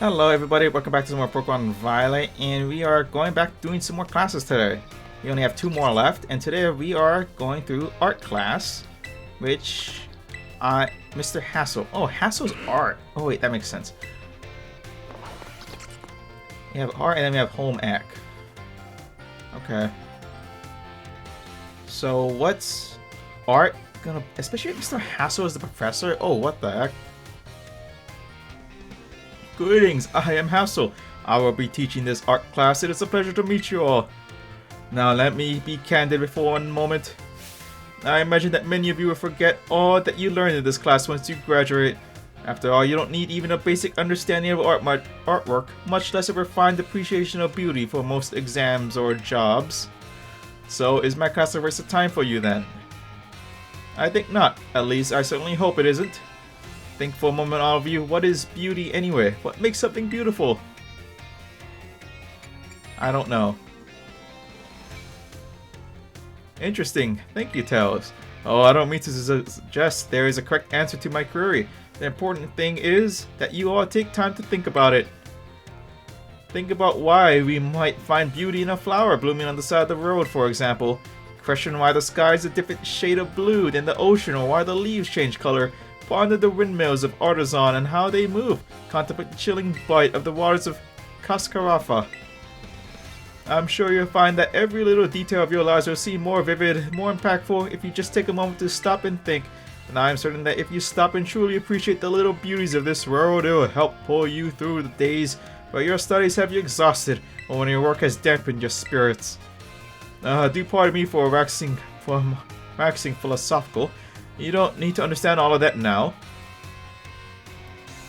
Hello everybody, welcome back to some more Pokemon Violet, and we are going back doing some more classes today. We only have two more left, and today we are going through art class, which Mr. Hassel. Oh, Hassel's art. Oh wait, that makes sense. We have art and then we have home ec. Okay. So what's art gonna, especially if Mr. Hassel is the professor? Oh, what the heck? Greetings, I am Hassel. I will be teaching this art class. It is a pleasure to meet you all. Now let me be candid for one moment. I imagine that many of you will forget all that you learned in this class once you graduate. After all, you don't need even a basic understanding of artwork, much less a refined appreciation of beauty for most exams or jobs. So is my class a waste of time for you then? I think not. At least I certainly hope it isn't. Think for a moment, all of you, what is beauty anyway? What makes something beautiful? I don't know. Interesting. Thank you, Tails. Oh, I don't mean to suggest there is a correct answer to my query. The important thing is that you all take time to think about it. Think about why we might find beauty in a flower blooming on the side of the road, for example. Question why the sky is a different shade of blue than the ocean, or why the leaves change color. Ponder the windmills of Artisan and how they move. Contemplate the chilling bite of the waters of Cascarafa. I'm sure you'll find that every little detail of your lives will seem more vivid, more impactful if you just take a moment to stop and think. And I'm certain that if you stop and truly appreciate the little beauties of this world, it will help pull you through the days where your studies have you exhausted or when your work has dampened your spirits. Do pardon me for waxing philosophical. You don't need to understand all of that now.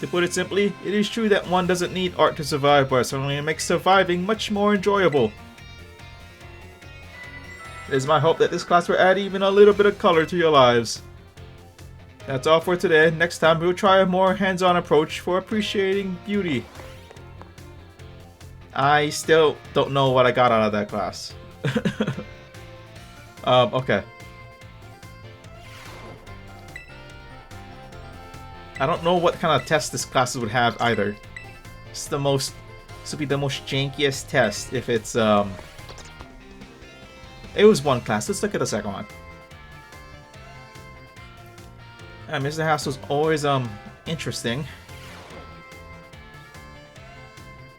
To put it simply, it is true that one doesn't need art to survive, but certainly it makes surviving much more enjoyable. It is my hope that this class will add even a little bit of color to your lives. That's all for today. Next time we'll try a more hands-on approach for appreciating beauty. I still don't know what I got out of that class. Okay. I don't know what kind of test this class would have either. This would be the most jankiest test if it's it was one class. Let's look at the second one. Mr. Hassel's always interesting.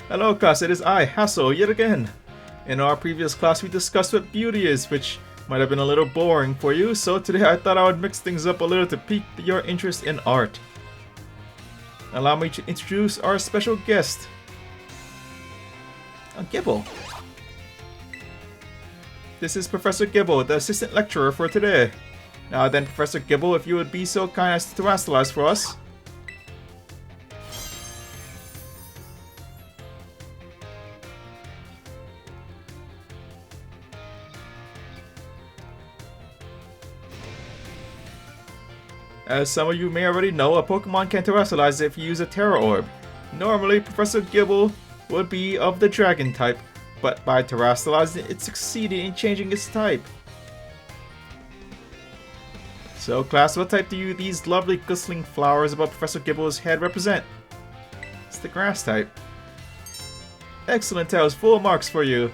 Hello class, it is I, Hassel, yet again. In our previous class we discussed what beauty is, which might have been a little boring for you, so today I thought I would mix things up a little to pique your interest in art. Allow me to introduce our special guest, Gibble. This is Professor Gibble, the assistant lecturer for today. Now then, Professor Gibble, if you would be so kind as to terastallize for us. As some of you may already know, a Pokemon can terastallize if you use a Terra Orb. Normally, Professor Gibble would be of the Dragon type, but by terastallizing it succeeded in changing its type. So class, what type do these lovely glistening flowers above Professor Gibble's head represent? It's the grass type. Excellent, Tails, full marks for you.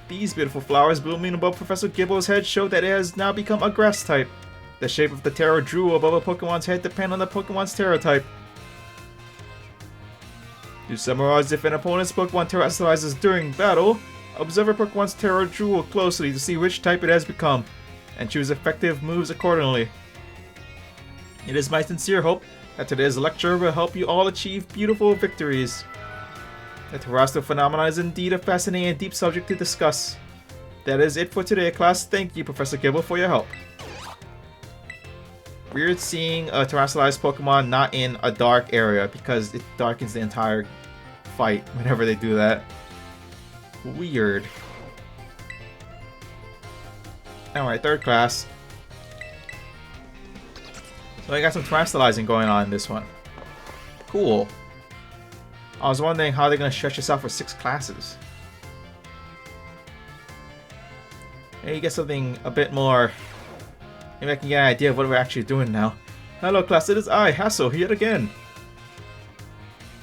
These beautiful flowers blooming above Professor Gibble's head show that it has now become a grass type. The shape of the Terra Drool above a Pokemon's head depends on the Pokemon's Terra type. To summarize, if an opponent's Pokemon terastallizes during battle, observe a Pokemon's Terra Drool closely to see which type it has become, and choose effective moves accordingly. It is my sincere hope that today's lecture will help you all achieve beautiful victories. The Terastal phenomenon is indeed a fascinating and deep subject to discuss. That is it for today, class. Thank you, Professor Gibble, for your help. Weird seeing a terastallized Pokemon not in a dark area because it darkens the entire fight whenever they do that. Weird. Alright, third class. So I got some terastallizing going on in this one. Cool. I was wondering how they're going to stretch this out for 6 classes. Maybe get something a bit more. Maybe I can get an idea of what we're actually doing now. Hello class, it is I, Hassel, yet again.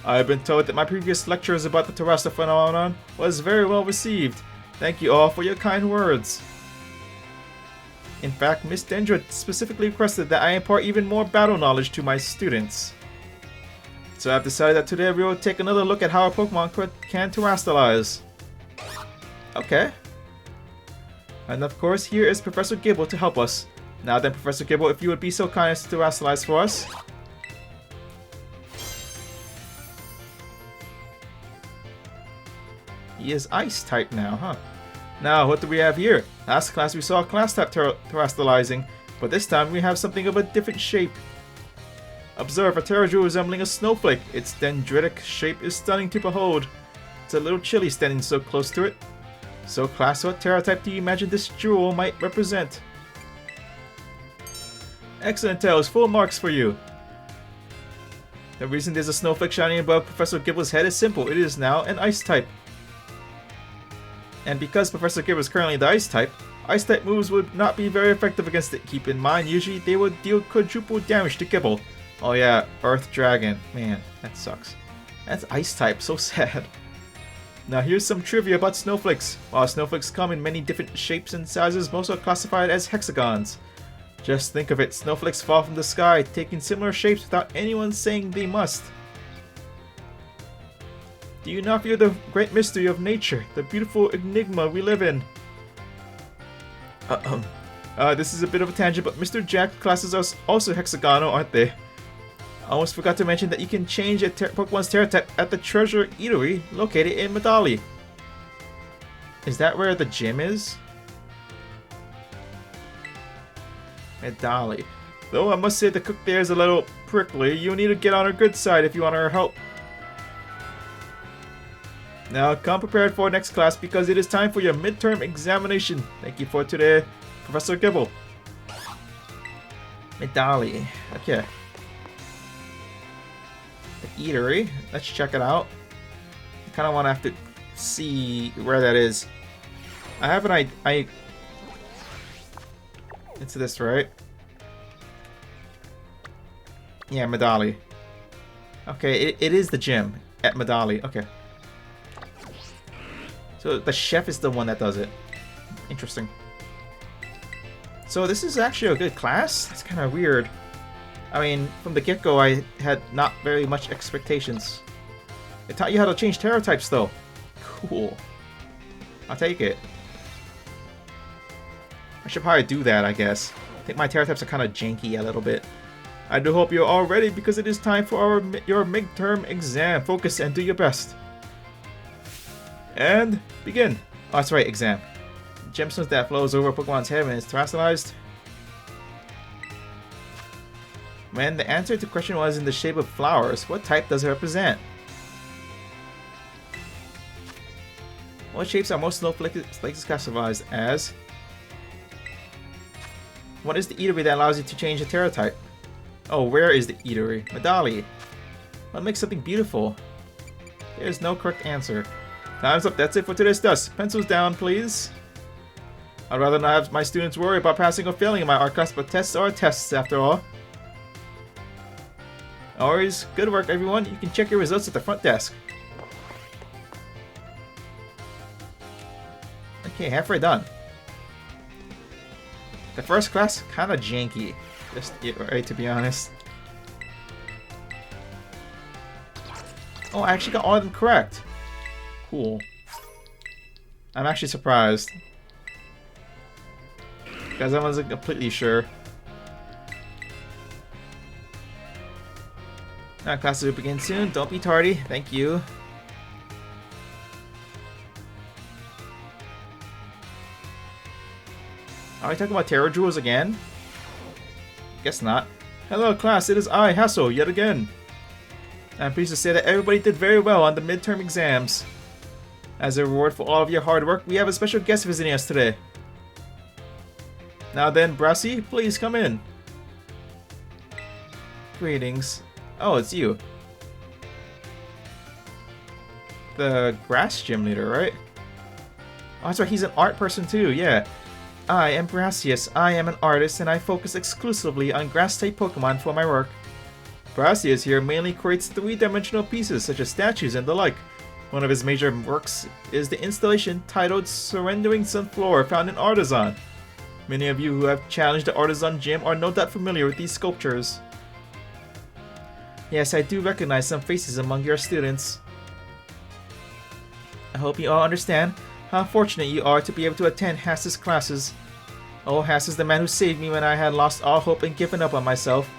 I've been told that my previous lectures about the Terrastra phenomenon was very well received. Thank you all for your kind words. In fact, Miss Dendra specifically requested that I impart even more battle knowledge to my students. So I've decided that today we will take another look at how a Pokemon can terrestrialize. Okay. And of course, here is Professor Gibble to help us. Now then, Professor Gibble, if you would be so kind as to terrestrialize for us. He is Ice type now, huh? Now, what do we have here? Last class we saw class type terrestrializing, but this time we have something of a different shape. Observe a Terrajewel resembling a snowflake. Its dendritic shape is stunning to behold. It's a little chilly standing so close to it. So class, what Terra type do you imagine this jewel might represent? Excellent, Tails. Full marks for you. The reason there's a snowflake shining above Professor Gibble's head is simple. It is now an Ice type. And because Professor Gibble is currently the Ice type moves would not be very effective against it. Keep in mind, usually they would deal quadruple damage to Gibble. Oh yeah, Earth Dragon. Man, that sucks. That's Ice type, so sad. Now here's some trivia about snowflakes. While snowflakes come in many different shapes and sizes, most are classified as hexagons. Just think of it, snowflakes fall from the sky, taking similar shapes without anyone saying they must. Do you not fear the great mystery of nature, the beautiful enigma we live in? This is a bit of a tangent, but Mr. Jack classes are also hexagonal, aren't they? I almost forgot to mention that you can change a Pokemon's Terra type at the Treasure Eatery located in Medali. Is that where the gym is? Medali. Though I must say the cook there is a little prickly. You need to get on her good side if you want her help. Now come prepared for next class because it is time for your midterm examination. Thank you for today, Professor Gibble. Medali. Okay. The eatery. Let's check it out. I kind of want to have to see where that is. I have an idea. It's this, right? Yeah, Medali. Okay, it is the gym at Medali. Okay. So the chef is the one that does it. Interesting. So this is actually a good class. It's kind of weird. I mean, from the get-go, I had not very much expectations. It taught you how to change Terra types, though. Cool. I'll take it. I should probably do that, I guess. I think my Terra types are kind of janky a little bit. I do hope you're all ready because it is time for your midterm exam. Focus and do your best. And begin. Oh, that's right, exam. Gemstones that flows over Pokemon's head when it's terrestrialized. When the answer to the question was in the shape of flowers, what type does it represent? What shapes are most snowflakes classified as? What is the eatery that allows you to change the Terra type? Oh, where is the eatery? Medali. What makes something beautiful? There's no correct answer. Time's up. That's it for today's test. Pencils down, please. I'd rather not have my students worry about passing or failing in my art class, but tests are tests after all. Always, good work everyone. You can check your results at the front desk. Okay, halfway done. The first class, kinda janky. Just right, to be honest. Oh, I actually got all of them correct. Cool. I'm actually surprised. Because I wasn't completely sure. Now classes will begin soon. Don't be tardy. Thank you. Are we talking about Terrajewels again? Guess not. Hello class, it is I, Hassel, yet again. I'm pleased to say that everybody did very well on the midterm exams. As a reward for all of your hard work, we have a special guest visiting us today. Now then, Brassy, please come in. Greetings. Oh, it's you. The grass gym leader, right? Oh, that's right, he's an art person too, yeah. I am Brassius. I am an artist and I focus exclusively on grass-type Pokemon for my work. Brassius here mainly creates three-dimensional pieces such as statues and the like. One of his major works is the installation titled Surrendering Sunflora found in Artisan. Many of you who have challenged the Artisan Gym are no doubt familiar with these sculptures. Yes, I do recognize some faces among your students. I hope you all understand how fortunate you are to be able to attend Hass's classes. Oh, Hass is the man who saved me when I had lost all hope and given up on myself.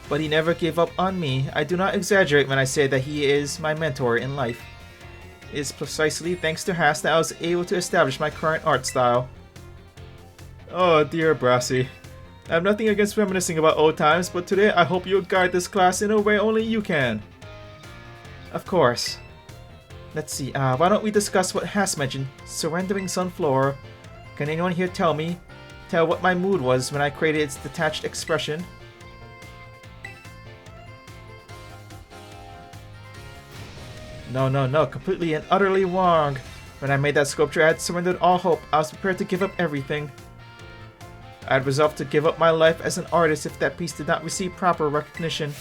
But he never gave up on me. I do not exaggerate when I say that he is my mentor in life. It is precisely thanks to Hass that I was able to establish my current art style. Oh dear Brassy. I have nothing against reminiscing about old times, but today I hope you'll guide this class in a way only you can. Of course. Let's see, why don't we discuss what Hass mentioned, surrendering Sunflora. Can anyone here tell what my mood was when I created its detached expression? No, completely and utterly wrong. When I made that sculpture, I had surrendered all hope. I was prepared to give up everything. I had resolved to give up my life as an artist if that piece did not receive proper recognition.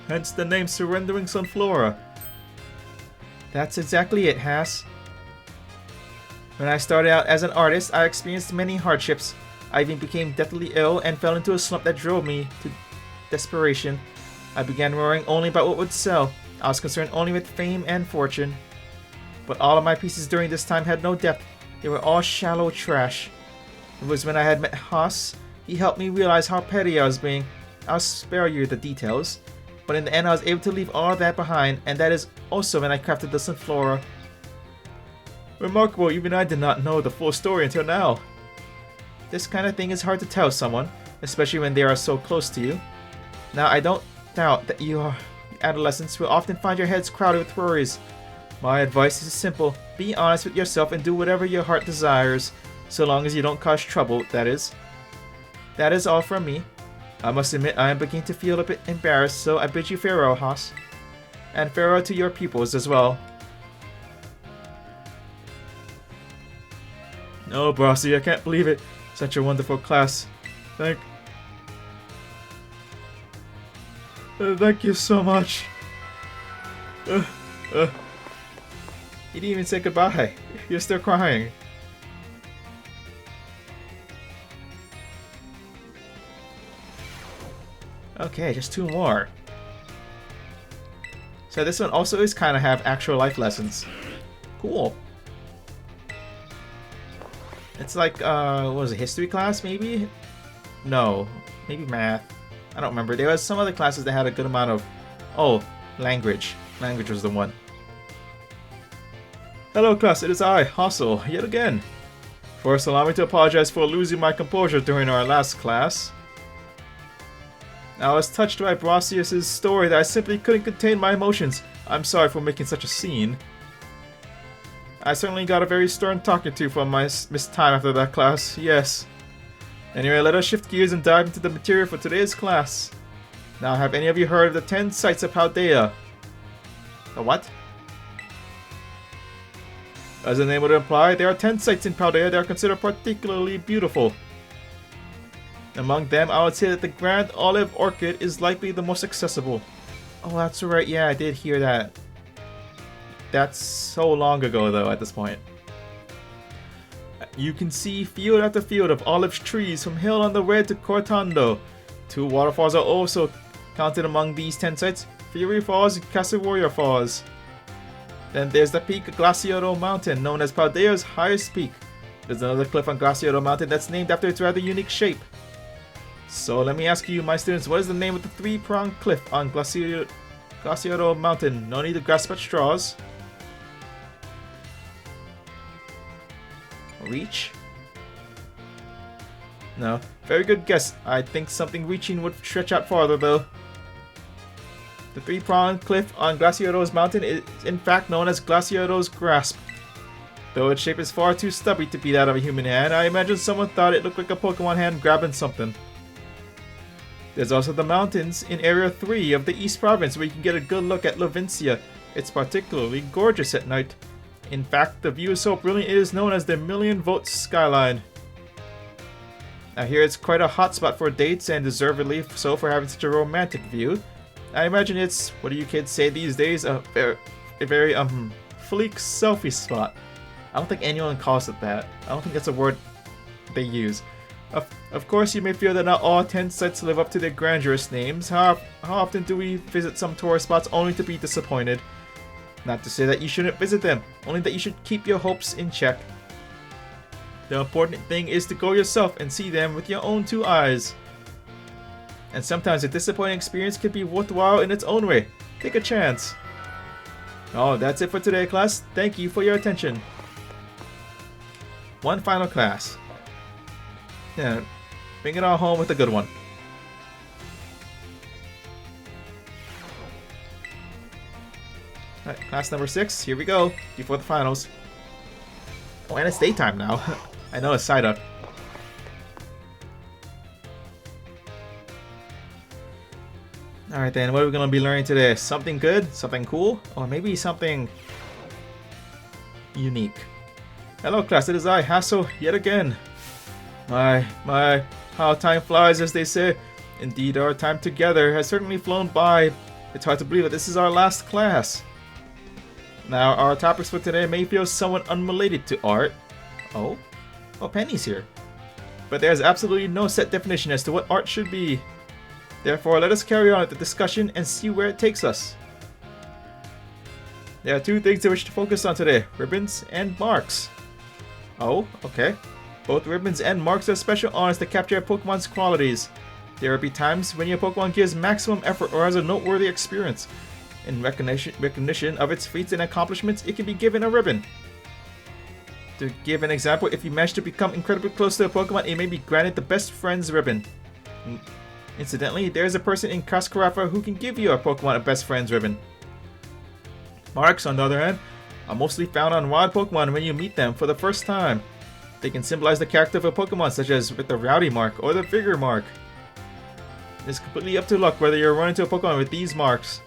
Hence the name Surrendering Sunflora. That's exactly it, Hass. When I started out as an artist, I experienced many hardships. I even became deathly ill and fell into a slump that drove me to desperation. I began worrying only about what would sell. I was concerned only with fame and fortune. But all of my pieces during this time had no depth. They were all shallow trash. It was when I had met Hass. He helped me realize how petty I was being. I'll spare you the details. But in the end I was able to leave all that behind, and that is also when I crafted the Sunflora. Remarkable, even I did not know the full story until now. This kind of thing is hard to tell someone, especially when they are so close to you. Now I don't doubt that you adolescents will often find your heads crowded with worries. My advice is simple. Be honest with yourself and do whatever your heart desires, so long as you don't cause trouble, that is. That is all from me. I must admit I am beginning to feel a bit embarrassed, so I bid you farewell, Hass. And farewell to your pupils as well. Oh, Brassy, I can't believe it. Such a wonderful class. Thank you so much. He didn't even say goodbye. You're still crying. Okay, just two more. So this one also is kind of have actual life lessons. Cool. It's like, what was it, history class maybe? No, maybe math. I don't remember. There was some other classes that had a good amount of... Oh, language. Language was the one. Hello class, it is I, Hassel, yet again. First, allow me to apologize for losing my composure during our last class. I was touched by Brassius' story that I simply couldn't contain my emotions. I'm sorry for making such a scene. I certainly got a very stern talking to from my missed time after that class, yes. Anyway, let us shift gears and dive into the material for today's class. Now, have any of you heard of the 10 sites of Paldea? The what? As the name would imply, there are 10 sites in Paldea that are considered particularly beautiful. Among them, I would say that the Grand Olive Orchid is likely the most accessible. Oh, that's right, yeah, I did hear that. That's so long ago, though, at this point. You can see field after field of olive trees from Hill on the Red to Cortando. 2 waterfalls are also counted among these 10 sites, Fury Falls and Casa Warrior Falls. Then there's the peak Glaciado Mountain, known as Paldea's highest peak. There's another cliff on Glaciado Mountain that's named after its rather unique shape. So let me ask you, my students, what is the name of the 3-pronged cliff on Glaciado Mountain? No need to grasp at straws. Reach? No. Very good guess. I think something reaching would stretch out farther, though. The 3-pronged cliff on Glaciado's mountain is in fact known as Glaciado's Grasp. Though its shape is far too stubby to be that of a human hand, I imagine someone thought it looked like a Pokemon hand grabbing something. There's also the mountains in Area 3 of the East Province where you can get a good look at Levincia. It's particularly gorgeous at night. In fact, the view is so brilliant it is known as the Million Vote Skyline. I hear it's quite a hot spot for dates and deservedly so for having such a romantic view. I imagine it's, what do you kids say these days, a very fleek selfie spot. I don't think anyone calls it that. I don't think that's a word they use. Of course, you may feel that not all tent sites live up to their grandiose names. How often do we visit some tourist spots only to be disappointed? Not to say that you shouldn't visit them, only that you should keep your hopes in check. The important thing is to go yourself and see them with your own two eyes. And sometimes a disappointing experience can be worthwhile in its own way. Take a chance. Oh, that's it for today, class. Thank you for your attention. One final class. Yeah, bring it all home with a good one. Alright, class number 6, here we go, before the finals. Oh, and it's daytime now. I know it's side up. Alright then, what are we going to be learning today? Something good? Something cool? Or maybe something unique. Hello class, it is I, Hassel, yet again. My, how time flies, as they say. Indeed, our time together has certainly flown by. It's hard to believe that this is our last class. Now, our topics for today may feel somewhat unrelated to art. Oh, Penny's here. But there's absolutely no set definition as to what art should be. Therefore, let us carry on with the discussion and see where it takes us. There are two things I wish to focus on today, ribbons and marks. Oh, okay. Both ribbons and marks are special honors that capture a Pokemon's qualities. There will be times when your Pokemon gives maximum effort or has a noteworthy experience. In recognition of its feats and accomplishments, it can be given a ribbon. To give an example, if you manage to become incredibly close to a Pokemon, it may be granted the Best Friends ribbon. Incidentally, there is a person in Cascarapha who can give you a Pokemon a Best Friends ribbon. Marks, on the other hand, are mostly found on wild Pokemon when you meet them for the first time. They can symbolize the character of a Pokemon, such as with the Rowdy mark or the Vigor mark. It's completely up to luck whether you'll run into a Pokemon with these marks.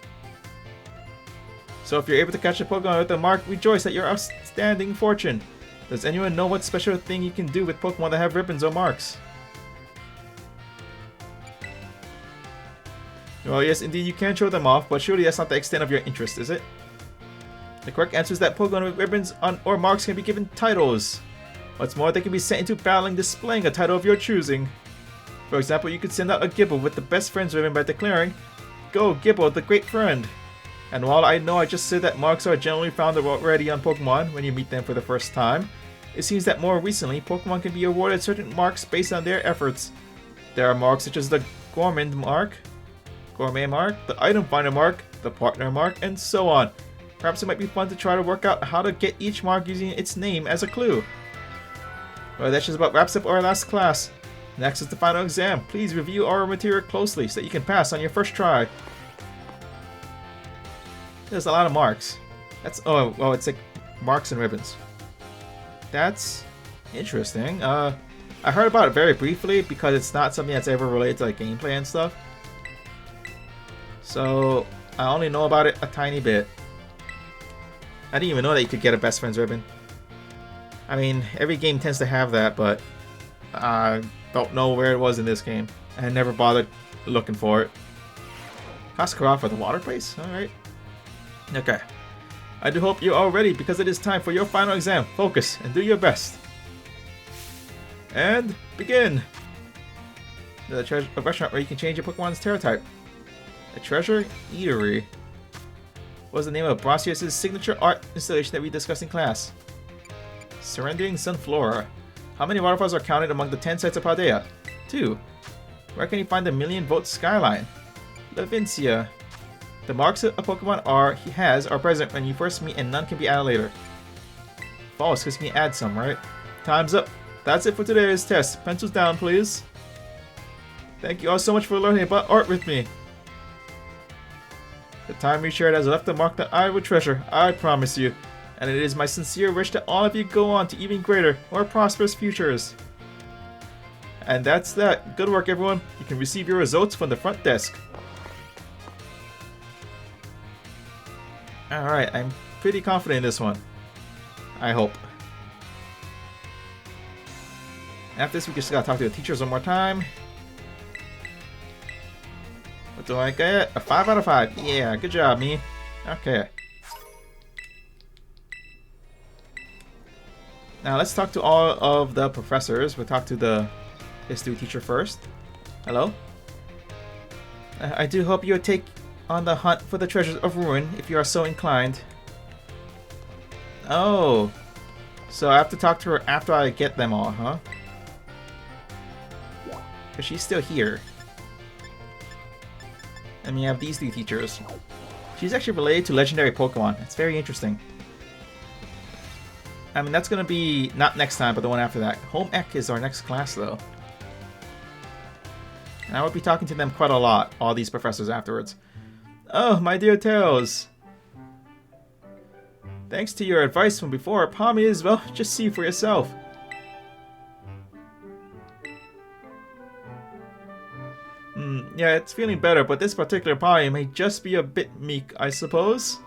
So if you're able to catch a Pokemon with a mark, rejoice at your outstanding fortune. Does anyone know what special thing you can do with Pokemon that have ribbons or marks? Well, yes, indeed you can show them off, but surely that's not the extent of your interest, is it? The correct answer is that Pokemon with ribbons or marks can be given titles. What's more, they can be sent into battling displaying a title of your choosing. For example, you could send out a Gible with the Best Friends ribbon by declaring, "Go Gible, the great friend." And while I know I just said that marks are generally found already on Pokemon when you meet them for the first time, it seems that more recently, Pokemon can be awarded certain marks based on their efforts. There are marks such as the Gourmand mark, the Item Finder mark, the Partner mark, and so on. Perhaps it might be fun to try to work out how to get each mark using its name as a clue. Well, that just about wraps up our last class. Next is the final exam. Please review our material closely so that you can pass on your first try. There's a lot of marks. It's like marks and ribbons. That's interesting. I heard about it very briefly because it's not something that's ever related to like gameplay and stuff. So I only know about it a tiny bit. I didn't even know that you could get a Best Friends ribbon. I mean, every game tends to have that, but I don't know where it was in this game. I never bothered looking for it. Cascarapha, the water place? Alright. Okay. I do hope you're all ready because it is time for your final exam. Focus and do your best. And begin! There's a restaurant where you can change your Pokemon's Terra type. A treasure eatery. What was the name of Brassius' signature art installation that we discussed in class? Surrendering Sunflora. How many waterfalls are counted among the 10 sites of Paldea? 2. Where can you find the Million Vote Skyline? Levincia. The marks a Pokemon has are present when you first meet and none can be added later. False, because you can add some, right? Time's up. That's it for today's test. Pencils down, please. Thank you all so much for learning about art with me. The time we shared has left a mark that I will treasure, I promise you. And it is my sincere wish that all of you go on to even greater, more prosperous futures. And that's that. Good work, everyone. You can receive your results from the front desk. Alright, I'm pretty confident in this one. I hope. After this, we just gotta talk to the teachers one more time. What do I get? A 5 out of 5. Yeah, good job, me. Okay. Now let's talk to all of the professors. We'll talk to the history teacher first. Hello? I do hope you'll take on the hunt for the treasures of Ruin if you are so inclined. Oh. So I have to talk to her after I get them all, huh? Because she's still here. And we have these 3 teachers. She's actually related to legendary Pokemon. It's very interesting. I mean, that's going to be not next time, but the one after that. Home Ec is our next class, though. And I will be talking to them quite a lot, all these professors afterwards. Oh, my dear Tails. Thanks to your advice from before, Pawmi is, well, just see for yourself. Yeah, it's feeling better, but this particular Pawmi may just be a bit meek, I suppose.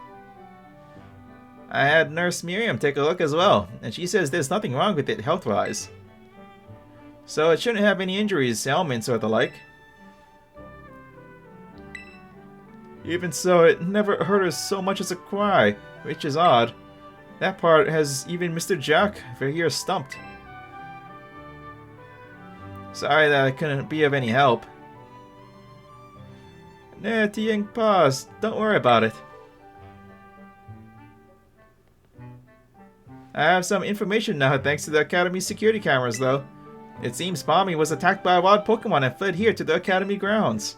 I had Nurse Miriam take a look as well, and she says there's nothing wrong with it health-wise. So it shouldn't have any injuries, ailments, or the like. Even so, it never hurt her so much as a cry, which is odd. That part has even Mr. Jack for here stumped. Sorry that I couldn't be of any help. Nah, Tieng Paz, don't worry about it. I have some information now thanks to the Academy's security cameras, though. It seems Pawmi was attacked by a wild Pokemon and fled here to the Academy grounds.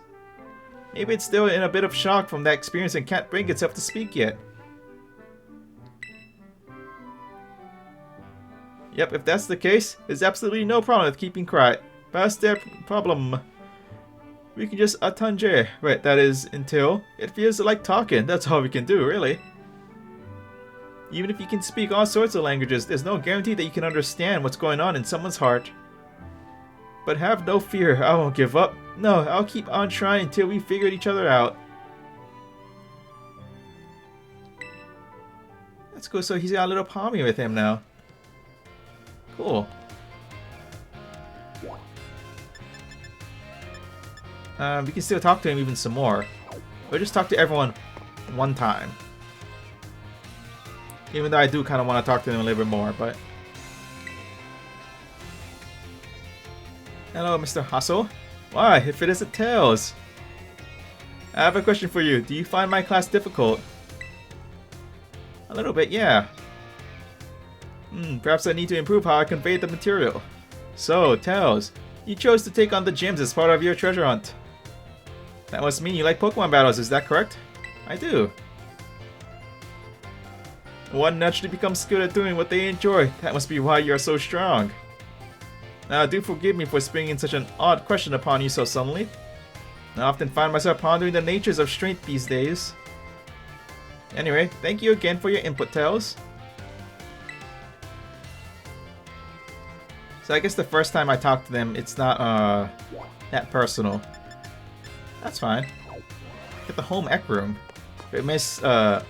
Maybe it's still in a bit of shock from that experience and can't bring itself to speak yet. Yep, if that's the case, there's absolutely no problem with keeping quiet. Past their problem. We can just attendre. Right, that is until it feels like talking. That's all we can do, really. Even if you can speak all sorts of languages, there's no guarantee that you can understand what's going on in someone's heart. But have no fear, I won't give up. No, I'll keep on trying until we figured each other out. That's cool, so he's got a little Pawmi with him now. Cool. We can still talk to him even some more. We'll just talk to everyone one time. Even though I do kind of want to talk to them a little bit more, but... Hello, Mr. Hustle. Why, if it isn't Tails? I have a question for you. Do you find my class difficult? A little bit, yeah. Perhaps I need to improve how I convey the material. So, Tails, you chose to take on the gyms as part of your treasure hunt. That must mean you like Pokemon battles, is that correct? I do. One naturally becomes good at doing what they enjoy. That must be why you are so strong. Now, do forgive me for springing such an odd question upon you so suddenly. I often find myself pondering the natures of strength these days. Anyway, thank you again for your input, Tails. So I guess the first time I talk to them, it's not that personal. That's fine. Get the home ec room. Wait, Miss Dendra?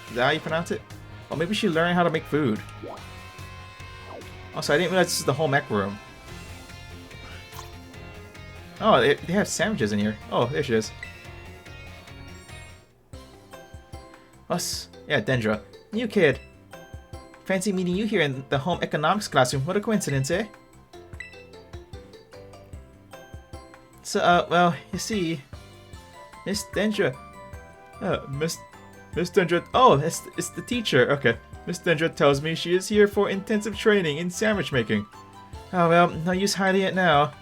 Is that how you pronounce it? Oh, maybe she learned how to make food. Also, I didn't realize this is the home ec room. Oh, they have sandwiches in here. Oh, there she is. Us. Yeah, Dendra. New kid. Fancy meeting you here in the home economics classroom. What a coincidence, eh? So, well, you see... Miss Dendra... Miss Dendra... Oh, it's the teacher. Okay. Miss Dendra tells me she is here for intensive training in sandwich making. Oh, well, no use hiding it now.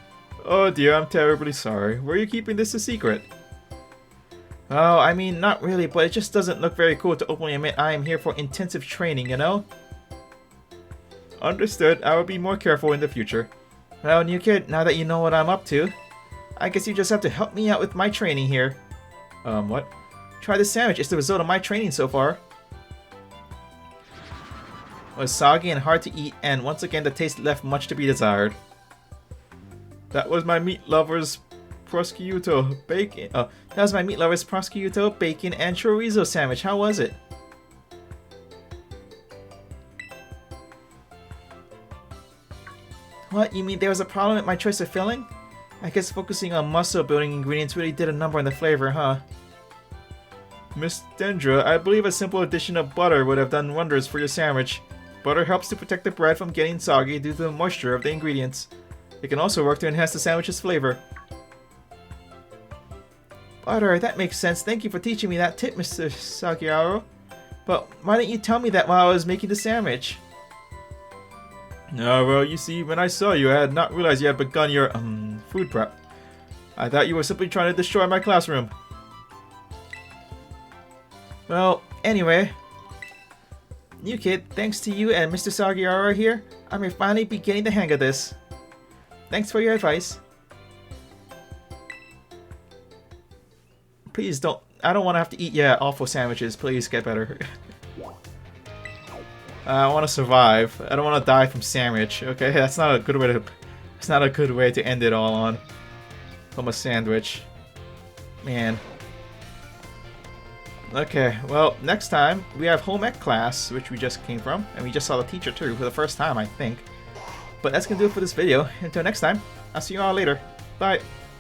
Oh dear, I'm terribly sorry. Were you keeping this a secret? Oh, I mean, not really, but it just doesn't look very cool to openly admit I am here for intensive training, you know? Understood. I will be more careful in the future. Well, new kid, now that you know what I'm up to, I guess you just have to help me out with my training here. What? Try this sandwich. It's the result of my training so far. It was soggy and hard to eat, and once again the taste left much to be desired. That was my meat lover's prosciutto bacon. Oh, that was my meat lover's prosciutto bacon and chorizo sandwich. How was it? What, you mean there was a problem with my choice of filling? I guess focusing on muscle-building ingredients really did a number on the flavor, huh? Miss Dendra, I believe a simple addition of butter would have done wonders for your sandwich. Butter helps to protect the bread from getting soggy due to the moisture of the ingredients. It can also work to enhance the sandwich's flavor. Butter, that makes sense. Thank you for teaching me that tip, Mr. Sagiaro. But why didn't you tell me that while I was making the sandwich? Well, you see, when I saw you, I had not realized you had begun your, food prep. I thought you were simply trying to destroy my classroom. Well, anyway. New kid, thanks to you and Mr. Sagiaro here, I may finally be getting the hang of this. Thanks for your advice. Please don't, I don't want to have to eat awful sandwiches. Please get better. I want to survive. I don't want to die from sandwich. Okay, that's not a good way to. It's not a good way to end it all on. From a sandwich. Man. Okay, well, next time we have home ec class, which we just came from, and we just saw the teacher too for the first time, I think. But that's gonna do it for this video. Until next time, I'll see you all later. Bye.